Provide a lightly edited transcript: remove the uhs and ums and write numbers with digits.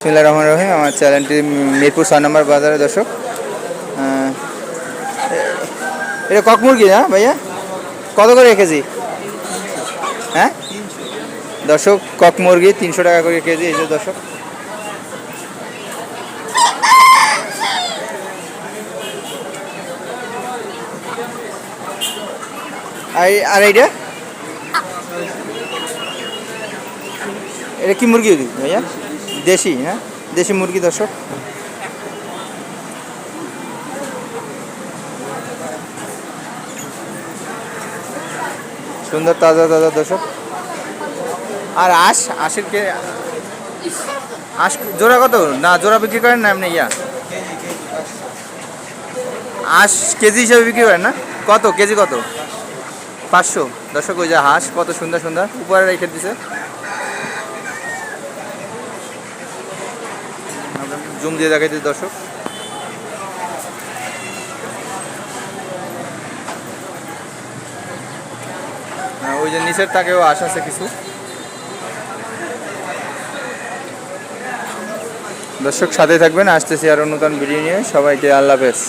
বিসমিল্লাহির রহমানির রহিম। আমার চ্যানেলটি মিরপুর 6 নম্বর বাজারে দর্শক। এটা কক মুরগি না ভাইয়া? কত করে কেজি? হ্যাঁ দর্শক, কক মুরগি 300 টাকা করে কেজি। এই যে দর্শক, আর এইটা এটা কি মুরগি ভাইয়া? দেশি হ্যাঁ, দেশি মুরগি দর্শক। সুন্দর তাজা তাজা দর্শক। আর আশের জোড়া কত? না জোড়া বিক্রি করেন না এমনি কেজি হিসাবে বিক্রি করেন না? কত কেজি কত? 500 দর্শক। ওই যে হাঁস কত সুন্দর সুন্দর উপরে রেখে দিছে। জুম দিয়ে দেখাইতে দর্শক। ওই যে নিচের তাকেও হাঁস আছে কিছু দর্শক। সাথে থাকবেন, আসতেছি আরও নতুন ভিডিও নিয়ে। সবাইকে আল্লাহ হাফেজ।